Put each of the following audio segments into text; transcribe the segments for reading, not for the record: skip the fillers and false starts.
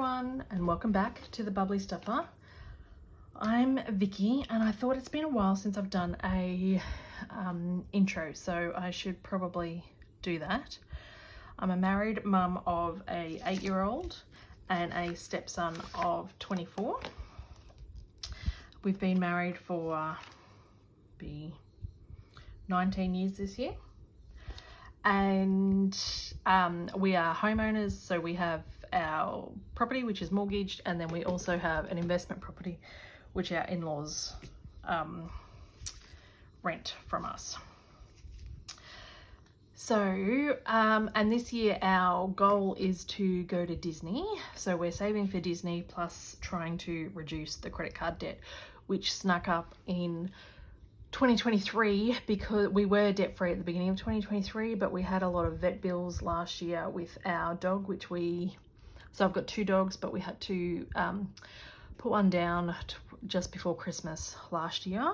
everyone, and welcome back to the Bubbly Stuffer. I'm Vicky, and I thought it's been a while since I've done a intro, so I should probably do that. I'm a married mum of a 8-year-old and a stepson of 24. We've been married for 19 years this year, and we are homeowners, so we have our property which is mortgaged, and then we also have an investment property which our in-laws rent from us. So and this year our goal is to go to Disney, so we're saving for Disney plus trying to reduce the credit card debt, which snuck up in 2023 because we were debt free at the beginning of 2023, but we had a lot of vet bills last year with our dog, so I've got 2 dogs, but we had to put one down just before Christmas last year.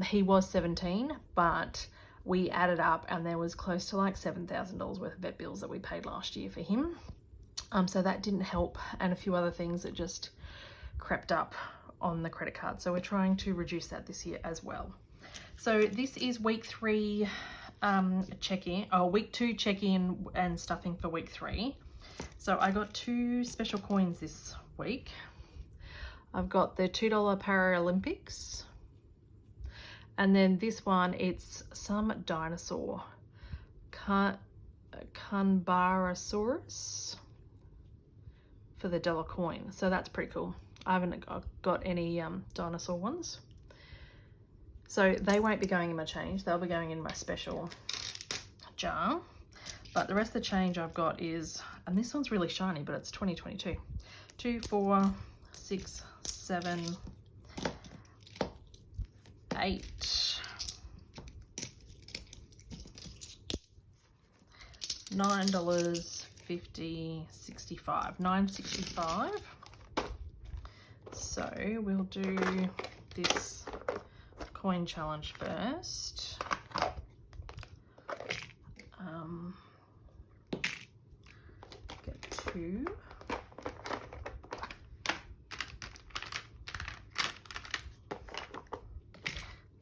He was 17, but we added up and there was close to like $7,000 worth of vet bills that we paid last year for him. So that didn't help, and a few other things that just crept up on the credit card. So we're trying to reduce that this year as well. So this is week 3 check-in, week 2 check-in and stuffing for week 3. So I got 2 special coins this week. I've got the $2 Paralympics, and then this one, it's some dinosaur, Canbarasaurus, for the $1 coin. So that's pretty cool. I haven't got any dinosaur ones, so they won't be going in my change. They'll be going in my special jar. But the rest of the change I've got is, and this one's really shiny, but it's 2022. 2, 4, 6, 7, 8, 9 dollars, 50, 65, 9.65. So we'll do this coin challenge first. Get 2.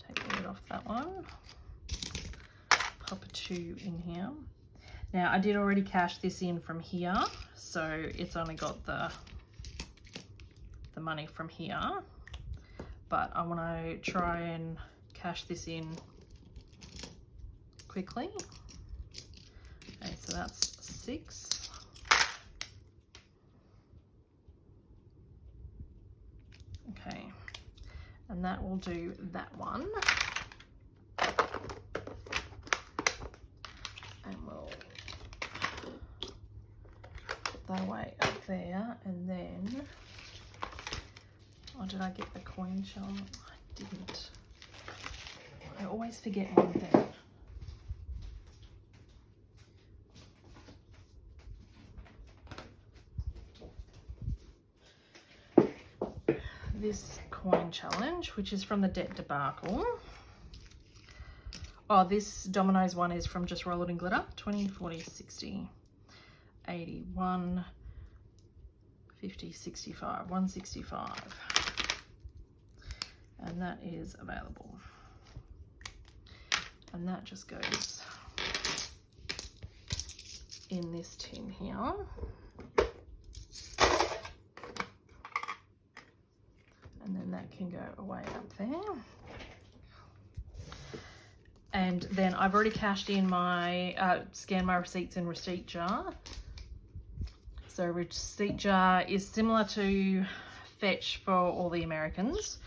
Take the lid off that one. Pop a 2 in here. Now I did already cash this in from here, so it's only got the money from here, but I want to try and cash this in quickly. Okay, so that's 6. Okay, and that will do that one. And we'll put that away up there, and then, or did I get the coin shell? I didn't. I always forget one thing. This coin challenge, which is from the Debt Debacle. Oh, this Domino's one is from Just Roll It and Glitter. 20, 40, 60, 80, 1, 50, 65, 165. And that is available. And that just goes in this tin here. And then that can go away up there. And then I've already cashed in my, scanned my receipts in receipt jar. So receipt jar is similar to Fetch for all the Americans,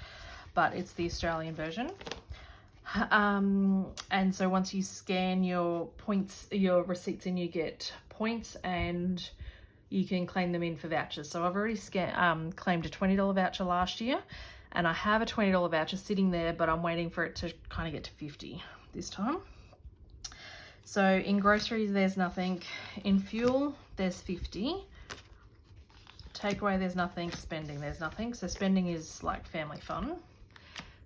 but it's the Australian version. And so once you scan your points, your receipts in, you get points and you can claim them in for vouchers. So I've already claimed a $20 voucher last year, and I have a $20 voucher sitting there, but I'm waiting for it to kind of get to 50 this time. So in groceries, there's nothing. In fuel, there's 50. Takeaway, there's nothing. Spending, there's nothing. So spending is like family fun.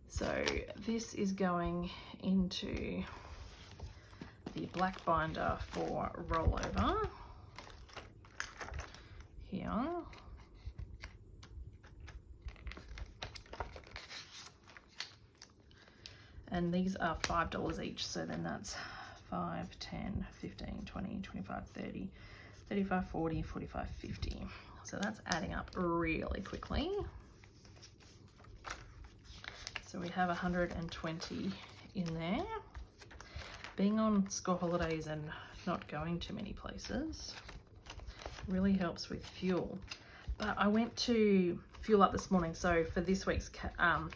So this is going into the black binder for rollover here. And these are $5 each, so then that's 5, 10, 15, 20, 25, 30, 35, 40, 45, 50. So that's adding up really quickly. So we have 120 in there. Being on school holidays and not going to many places really helps with fuel. But I went to fuel up this morning, so for this week's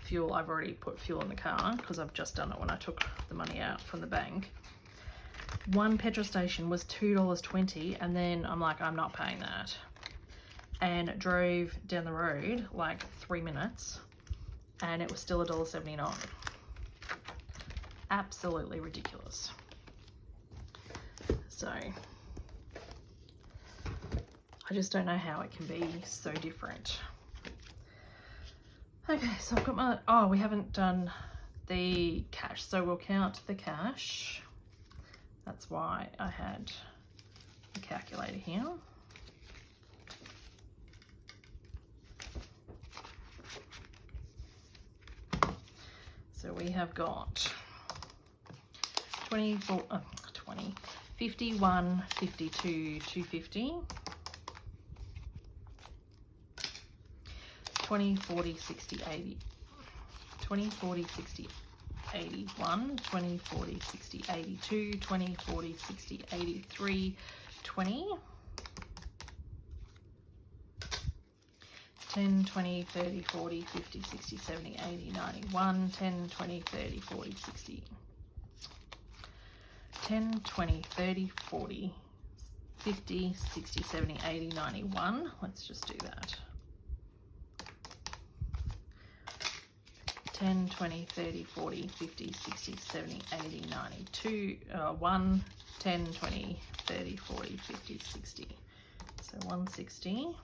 fuel, I've already put fuel in the car because I've just done it when I took the money out from the bank. One petrol station was $2.20, and then I'm like, I'm not paying that. And drove down the road like 3 minutes, and it was still $1.79. Absolutely ridiculous. So I just don't know how it can be so different. Okay, so I've got my, oh, we haven't done the cash, so we'll count the cash. That's why I had a calculator here. So we have got 51, 52, 250. 20, 40, 60, 80, 20, 40, 60, 81, 20, 40, 60, 82, 20, 40, 60, 83, 20, 10, 20, 30, 40, 50, 60, 70, 80, 91, 10, 20, 30, 40, 60, 10, 20, 30, 40, 50, 60, 70, 80, 91. Let's just do that. 10, 20, 30, 40, 50, 60, 70, 80, 92, 1, 10, 20, 30, 40, 50, 60. So 160.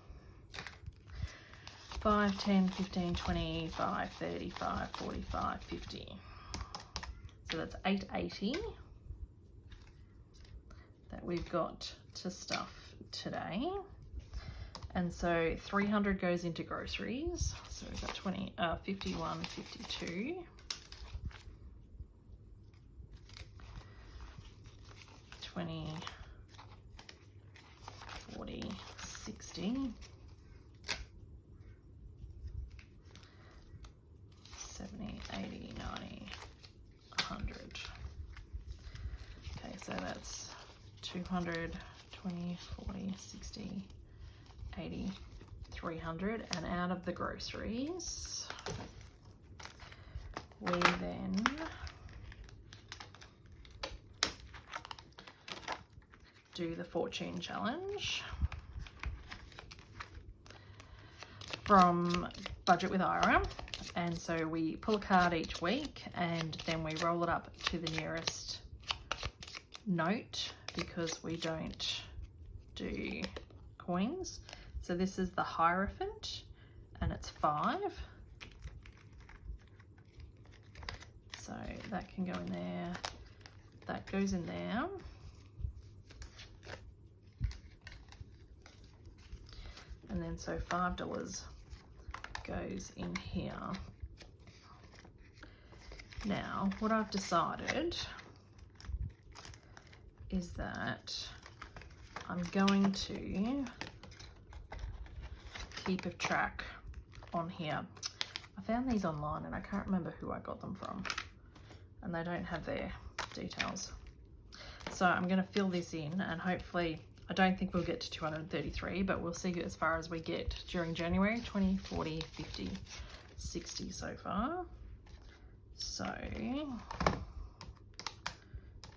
5, 10, 15, 20, 5, 35, 45, 50. So that's 880 that we've got to stuff today. And so 300 goes into groceries. So we've got 51, 52. 20, 40, 60. 70, 80, 90, 100. Okay, so that's 200, 20, 40, 60, 80, 300. And out of the groceries, we then do the fortune challenge from Budget with Ira. And so we pull a card each week, and then we roll it up to the nearest note because we don't do coins. So this is the Hierophant, and it's 5. So that can go in there, that goes in there. And then so $5 goes in here. Now, what I've decided is that I'm going to keep a track on here. I found these online and I can't remember who I got them from, and they don't have their details. So I'm going to fill this in, and hopefully, I don't think we'll get to 233, but we'll see as far as we get during January. 20, 40, 50, 60 so far. So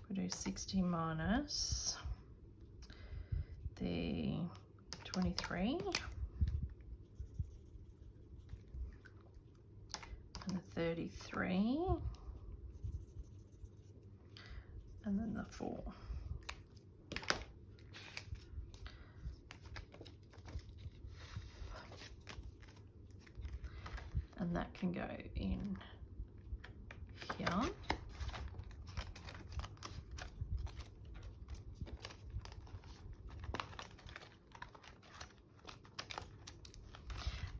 we do 60 minus the 23 and the 33 and then the 4. And that can go in here.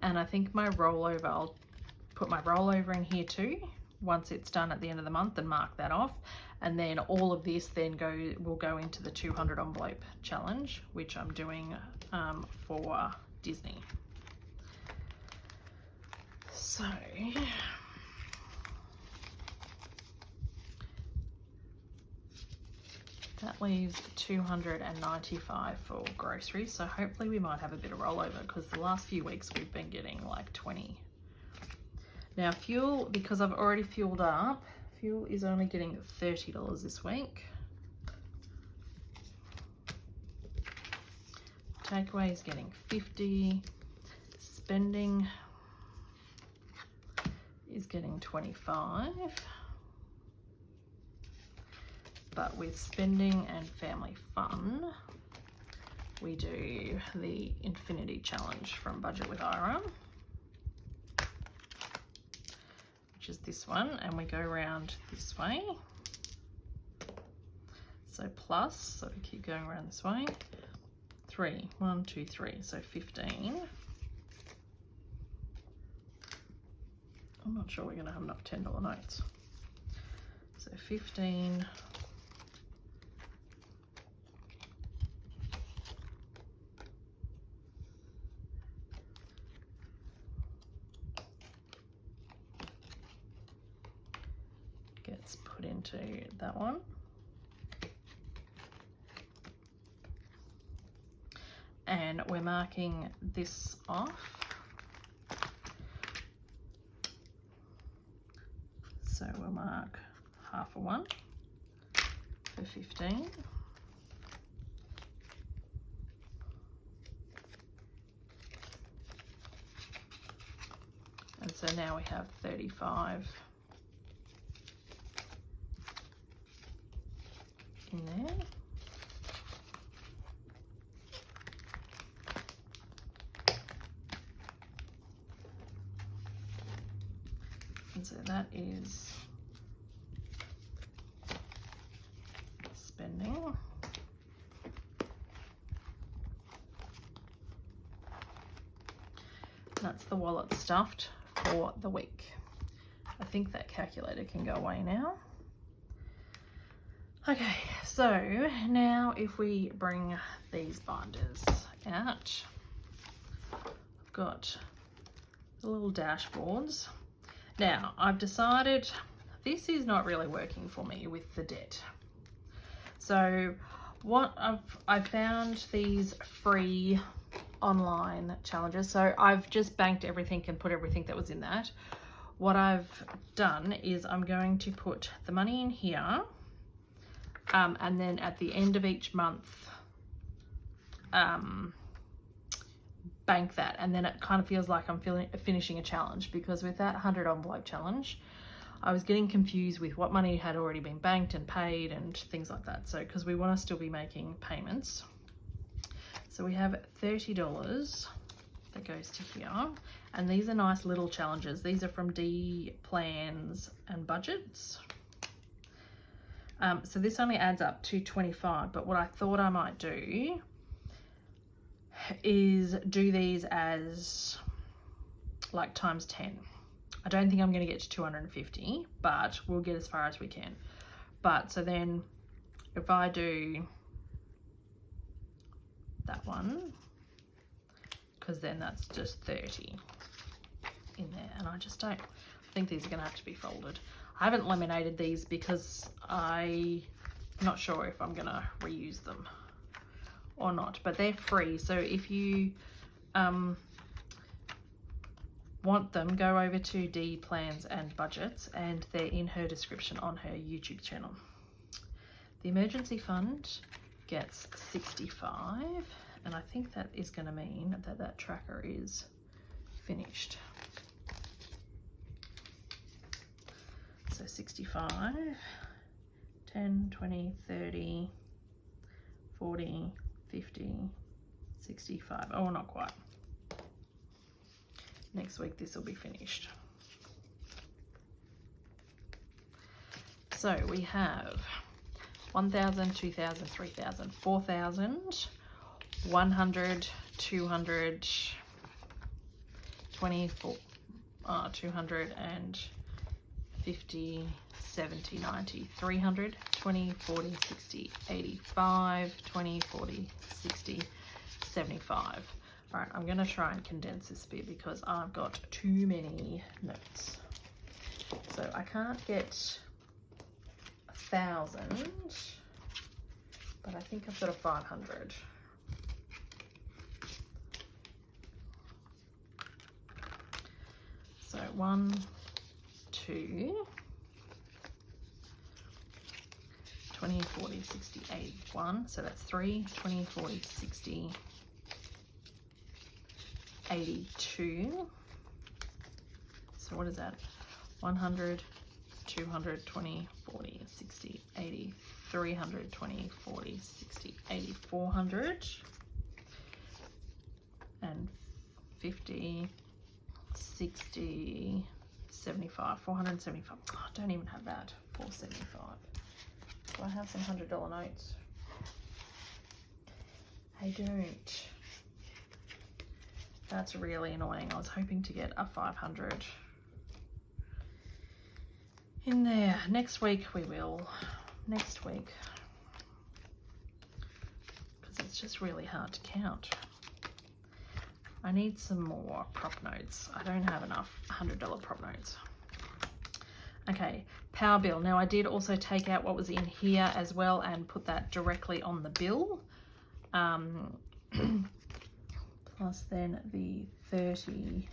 And I think my rollover, I'll put my rollover in here too, once it's done at the end of the month and mark that off. And then all of this then will go into the 200 envelope challenge, which I'm doing for Disney. So that leaves 295 for groceries. So hopefully we might have a bit of rollover, because the last few weeks we've been getting like 20. Now fuel, because I've already fueled up, fuel is only getting $30 this week. Takeaway is getting 50. Spending is getting 25. But with spending and family fun, we do the infinity challenge from Budget with Ira, which is this one, and we go around this way. So plus, so we keep going around this way. 3, 1, 2, 3, so 15. I'm not sure we're going to have enough $10 notes. So 15. Gets put into that one. And we're marking this off. So we'll mark half a one for 15. And so now we have 35 in there. And so that is spending. That's the wallet stuffed for the week. I think that calculator can go away now. Okay, so now if we bring these binders out, I've got the little dashboards. Now, I've decided this is not really working for me with the debt. So what I've found these free online challenges. So I've just banked everything and put everything that was in that. What I've done is I'm going to put the money in here, and then at the end of each month, bank that, and then it kind of feels like I'm finishing a challenge, because with that 100 envelope challenge I was getting confused with what money had already been banked and paid and things like that. So because we want to still be making payments, so we have $30 that goes to here, and these are nice little challenges. These are from D Plans and Budgets. So this only adds up to 25, but what I thought I might do is do these as like times 10. I don't think I'm going to get to 250, but we'll get as far as we can. But so then if I do that one, because then that's just 30 in there, and I just don't think these are going to have to be folded. I haven't laminated these because I'm not sure if I'm going to reuse them or not, but they're free. So if you want them, go over to D Plans and Budgets, and they're in her description on her YouTube channel. The emergency fund gets 65, and I think that is going to mean that that tracker is finished. So 65, 10, 20, 30, 40, 50, 65. Oh, not quite. Next week this will be finished. So we have 1,000, 2,000, 3,000, 4,000, 100, 200, 24, 200 and 50, 70, 90, 300, 20, 40, 60, 85, 20, 40, 60, 75. All right, I'm going to try and condense this bit because I've got too many notes. So I can't get 1,000, but I think I've got a 500. So 1, 2, 20, 40, 60, 81. So that's 3, 20, 40, 60, 82. So what is that? 100, 200, 20, 40, 60, 80, 300, 20, 40, 60, 80, 400, and 50, 60, 75, 475. Oh, I don't even have that. 475. Do I have some $100 notes? I don't. That's really annoying. I was hoping to get a 500 in there. Next week we will. Next week. Because it's just really hard to count. I need some more prop notes. I don't have enough $100 prop notes. Okay, power bill. Now I did also take out what was in here as well and put that directly on the bill. Plus then the 30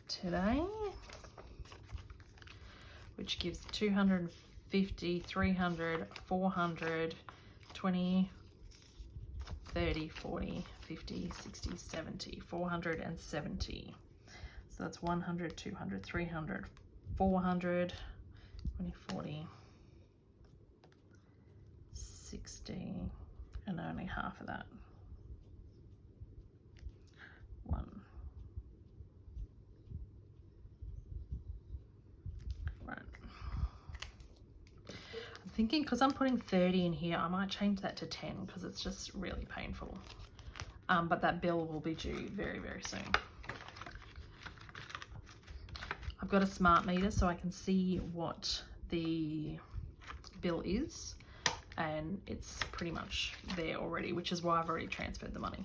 today, which gives 250, 300, 400, 20, 30, 40, 50, 60, 70, 470. So that's 100, 200, 300, 400, 20, 40, 60, and only half of that. 1. Right. I'm thinking because I'm putting 30 in here, I might change that to 10 because it's just really painful. But that bill will be due very, very soon. I've got a smart meter so I can see what the bill is, and it's pretty much there already, which is why I've already transferred the money,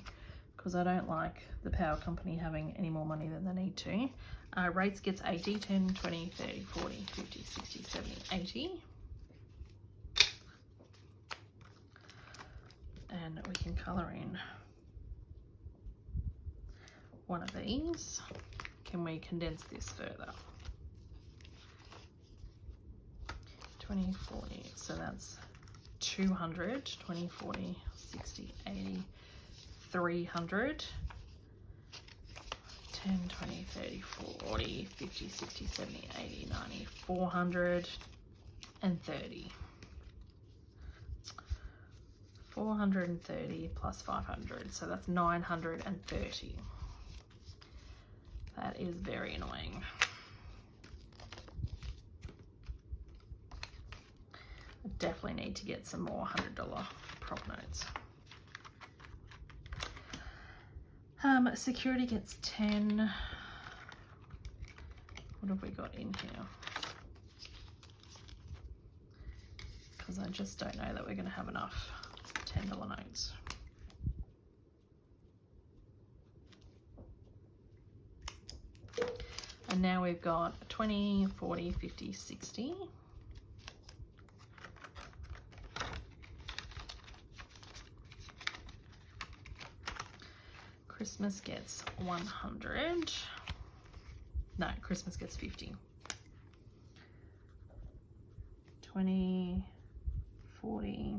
because I don't like the power company having any more money than they need to. Rates gets 80, 10, 20, 30, 40, 50, 60, 70, 80. And we can colour in one of these. Can we condense this further? 20, 40, so that's 200, 20, 40, 60, 80, 300, 10, 20, 30, 40, 50, 60, 70, 80, 90, 400, and 30. 430 plus 500, so that's 930. That is very annoying. I definitely need to get some more $100 prop notes. Security gets 10. What have we got in here? Because I just don't know that we're going to have enough $10 notes. And now we've got 20, 40, 50, 60. Christmas gets 100. No, Christmas gets 50. 20, 40,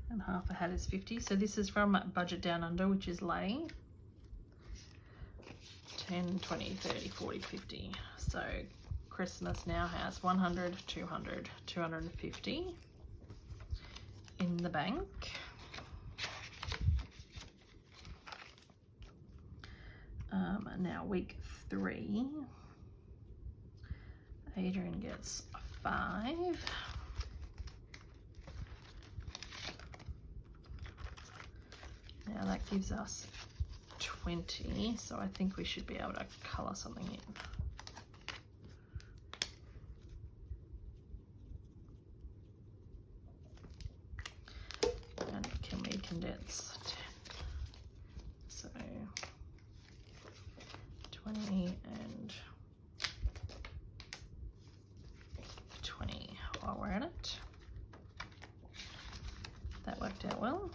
and half a hat is 50. So this is from Budget Down Under, which is Lay. 10, 20, 30, 40, 50. So Christmas now has 100, 200, 250 in the bank. Now week 3, Adrian gets 5. Now that gives us 20, so I think we should be able to colour something in. condense 10. So 20 and 20 while we're at it. That worked out well.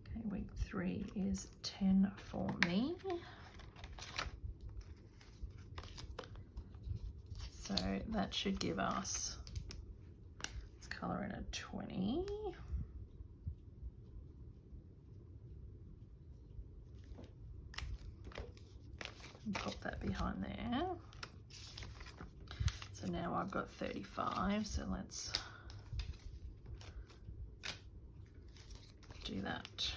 Okay, week 3 is 10 for me. So that should give us, let's colour in a 20. And pop that behind there. So now I've got 35, so let's do that.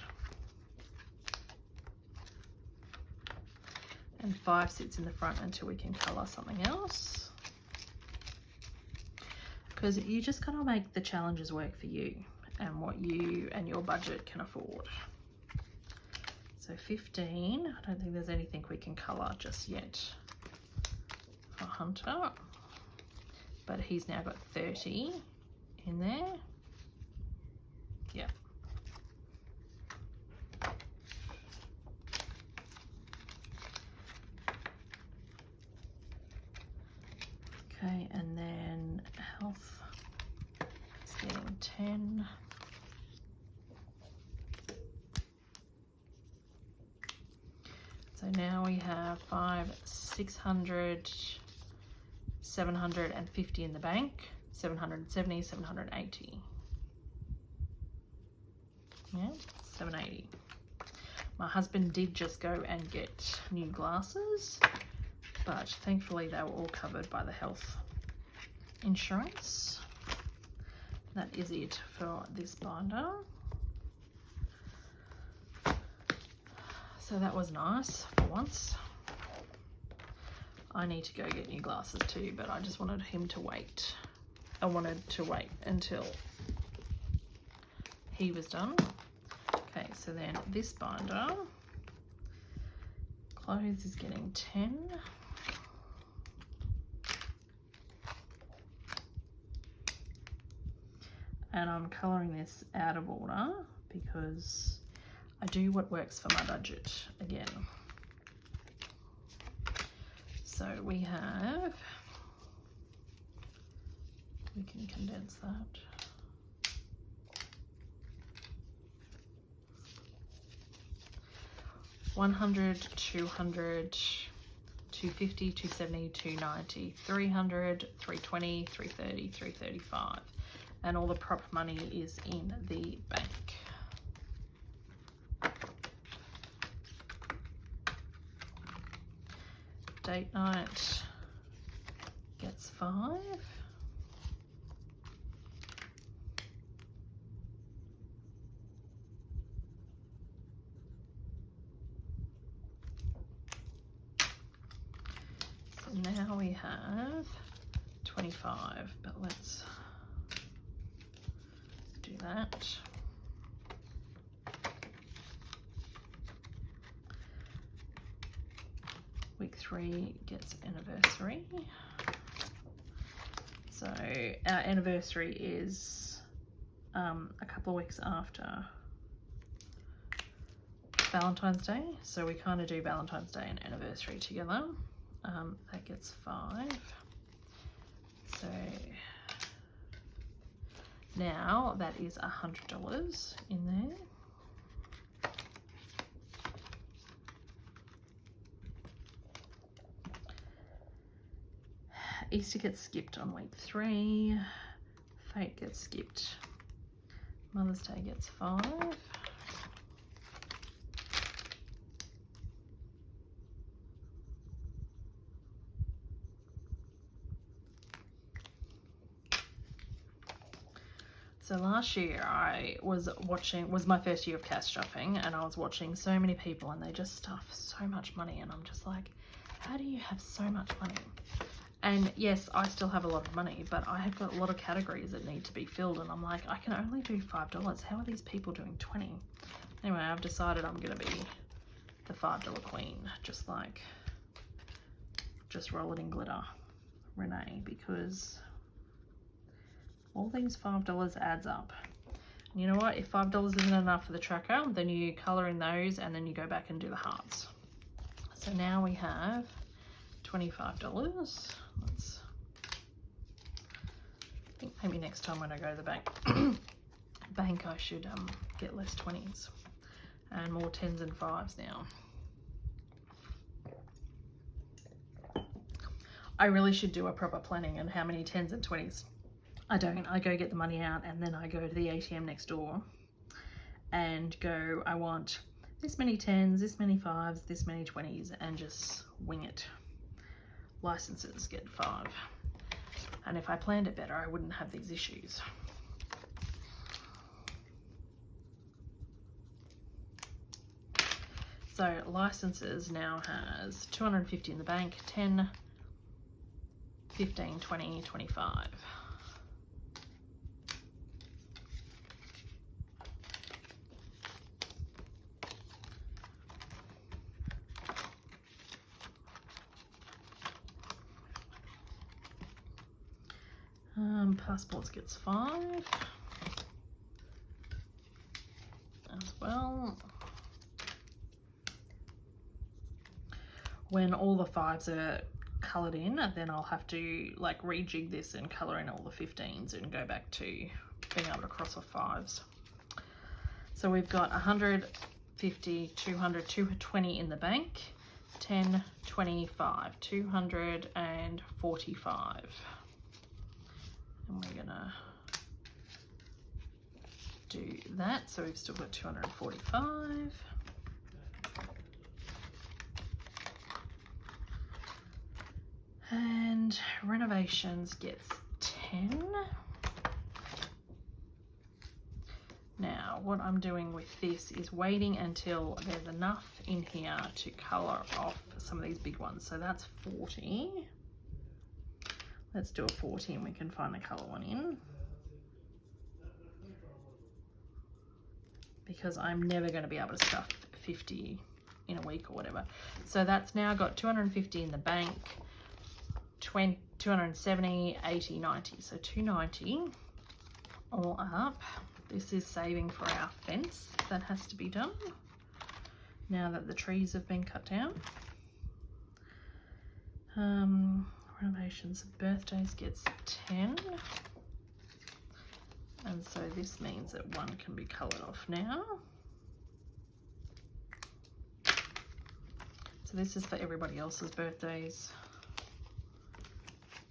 And 5 sits in the front until we can colour something else. Because you just gotta make the challenges work for you and what you and your budget can afford. So 15, I don't think there's anything we can colour just yet for Hunter, but he's now got 30 in there. Yeah. Okay, and then health is getting 10. So now we have 500, 600, 750 in the bank, 770, 780. Yeah, 780. My husband did just go and get new glasses, but thankfully they were all covered by the health insurance. That is it for this binder. So that was nice for once. I need to go get new glasses too, but I just wanted him to wait. I wanted to wait until he was done. Okay, so then this binder, clothes is getting 10. And I'm colouring this out of order because I do what works for my budget again. So we have, we can condense that. $100, $200, $250, $270, $290, $300, $320, $330, $335. And all the prop money is in the bank. Date night gets 5. So now we have 25, but let's do that. Week 3 gets anniversary. So our anniversary is a couple of weeks after Valentine's Day. So we kind of do Valentine's Day and anniversary together. That gets 5. So now that is $100 in there. Easter gets skipped on week 3. Fate gets skipped. Mother's Day gets 5. So last year I was my first year of cash shopping, and I was watching so many people and they just stuff so much money, and I'm just like, how do you have so much money? And yes, I still have a lot of money, but I have got a lot of categories that need to be filled, and I'm like, I can only do $5. How are these people doing 20? Anyway, I've decided I'm gonna be the $5 queen, just roll it in glitter, Renee, because all these $5 adds up. You know what, if $5 isn't enough for the tracker, then you colour in those and then you go back and do the hearts. So now we have $25. Let's, I think maybe next time when I go to the bank, I should get less 20s and more 10s and 5s now. I really should do a proper planning on how many 10s and 20s. I don't. I go get the money out and then I go to the ATM next door and go, I want this many 10s, this many 5s, this many 20s, and just wing it. Licenses get 5. And if I planned it better, I wouldn't have these issues. So licenses now has 250 in the bank, 10, 15, 20, 25. Passports gets 5 as well. When all the 5s are coloured in, then I'll have to like rejig this and colour in all the 15s and go back to being able to cross off 5s. So we've got 150, 200, 220 in the bank, 10, 25, 245. And we're gonna do that. So we've still got 245. And renovations gets 10. Now, what I'm doing with this is waiting until there's enough in here to colour off some of these big ones. So that's 40. Let's do a 40 and we can find the colour one in. Because I'm never going to be able to stuff 50 in a week or whatever. So that's now got 250 in the bank, 270, 80, 90. So 290 all up. This is saving for our fence that has to be done now that the trees have been cut down. Renovations, birthdays gets 10. And so this means that one can be coloured off now. So this is for everybody else's birthdays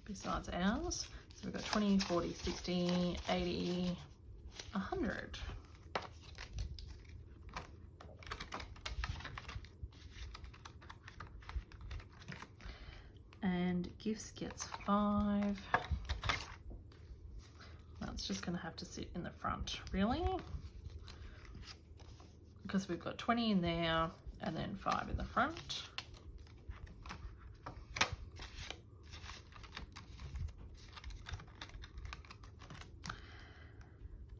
besides ours. So we've got 20, 40, 60, 80, 100. And gifts gets 5. That's just going to have to sit in the front, really, because we've got 20 in there and then 5 in the front.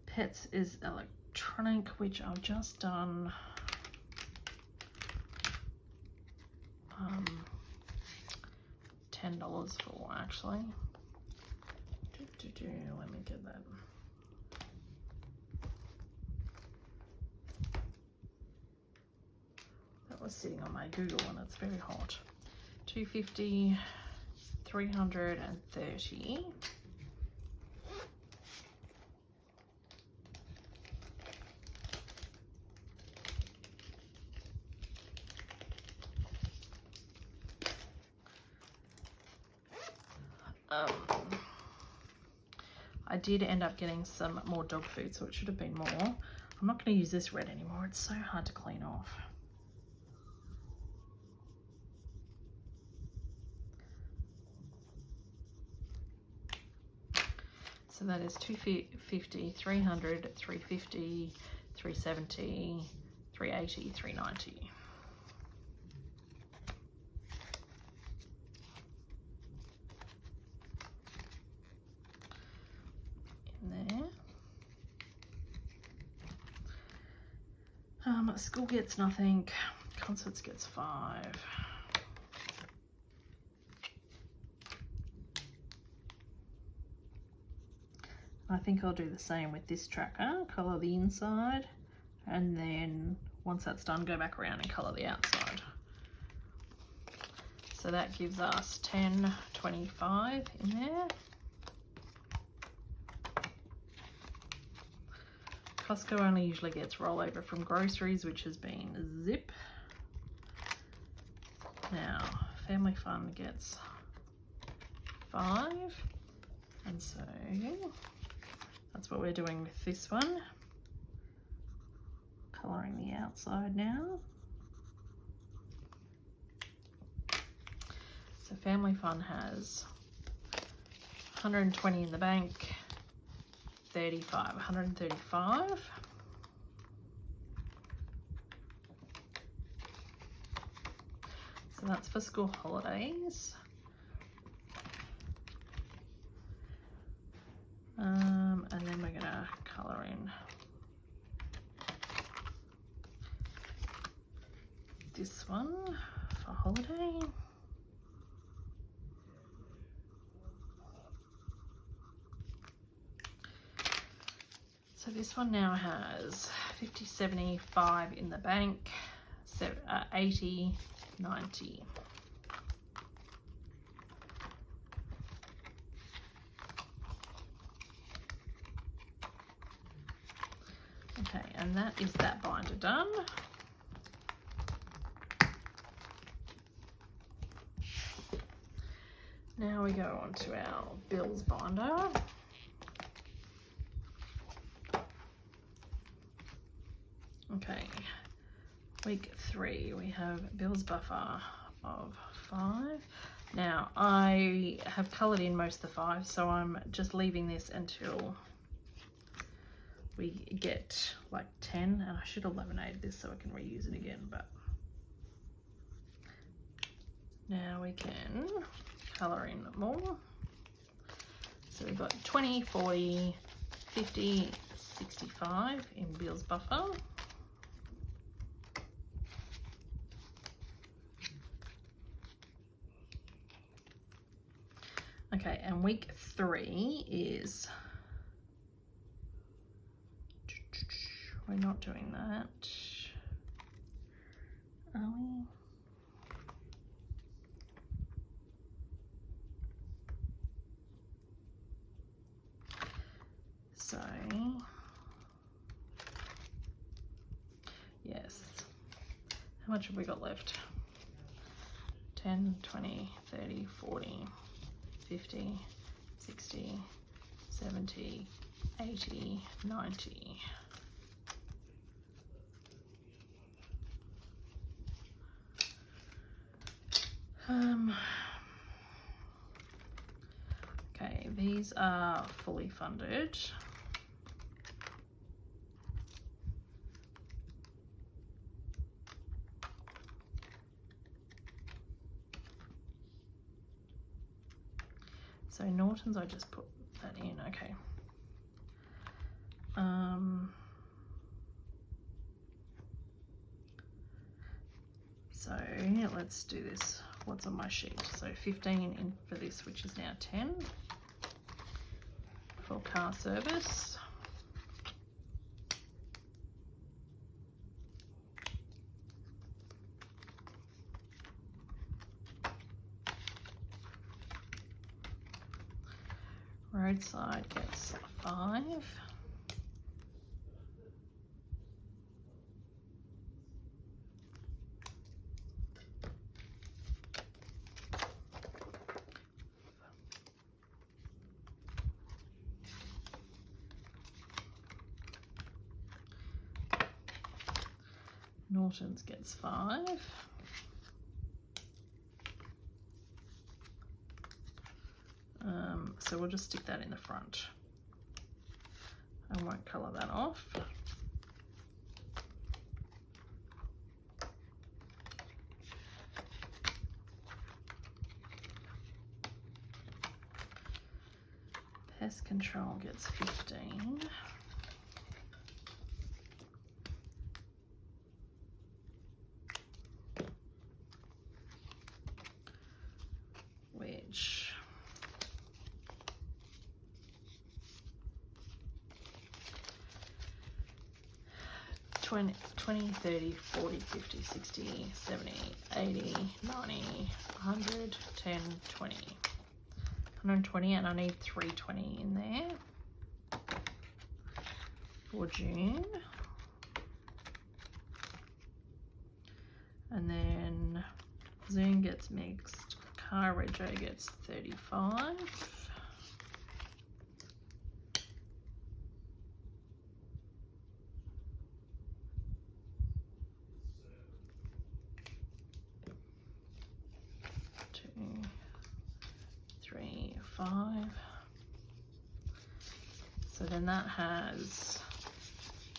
Pets is electronic, which I've just done $10 for, actually. Let me get that. That was sitting on my Google and it's very hot. 250, 330. I did end up getting some more dog food, so it should have been more. I'm not going to use this red anymore. It's so hard to clean off. So that is 250, 300, 350, 370, 380, 390. School gets nothing, concerts gets 5. I think I'll do the same with this tracker, colour the inside, and then once that's done, go back around and colour the outside. So that gives us 10.25 in there. Costco only usually gets rollover from groceries, which has been zip. Now, Family Fun gets 5, and so that's what we're doing with this one. Colouring the outside now. So Family Fun has 120 in the bank, 35, 135. So that's for school holidays. And then we're gonna colour in this one for holiday. So this one now has 50, 75 in the bank, 80, 90. Okay, and that is that binder done. Now we go on to our bills binder. Okay, week 3, we have bills buffer of 5. Now I have coloured in most of the 5, so I'm just leaving this until we get like 10, and I should have laminated this so I can reuse it again, but now we can colour in more. So we've got 20, 40, 50, 65 in bills buffer. Okay, and week 3 is, we're not doing that, are we? So, yes, how much have we got left? 10, 20, 30, 40, 50, 60, 70, 80, 90. Okay, these are fully funded. So Norton's, I just put that in, okay. So let's do this. What's on my sheet? So 15 in for this, which is now 10 for car service. Roadside gets 5. Norton's gets 5. So we'll just stick that in the front. I won't colour that off. Pest control gets 15. Which 20, 30, 40, 50, 60, 70, 80, 90, 100, 10, 20. 120, and I need 320 in there for June. And then Zoom gets mixed, Car Rego gets 35. So then that has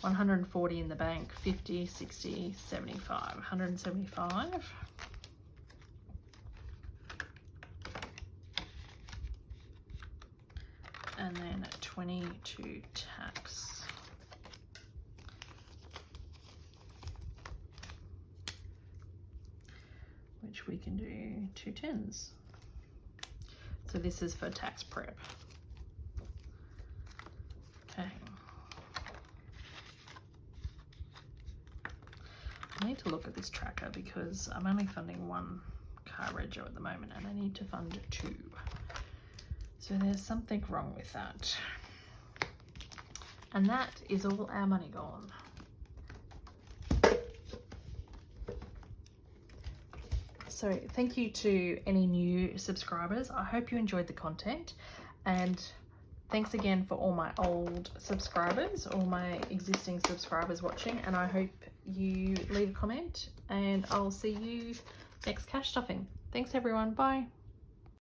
140 in the bank, 50, 60, 75, 175. And then 22 tax. Which we can do 2 10s. So this is for tax prep. Okay. I need to look at this tracker because I'm only funding 1 Car Rego at the moment and I need to fund 2. So there's something wrong with that. And that is all our money gone. So thank you to any new subscribers. I hope you enjoyed the content, and thanks again for all my old subscribers, all my existing subscribers watching, and I hope you leave a comment and I'll see you next cash stuffing. Thanks everyone, bye.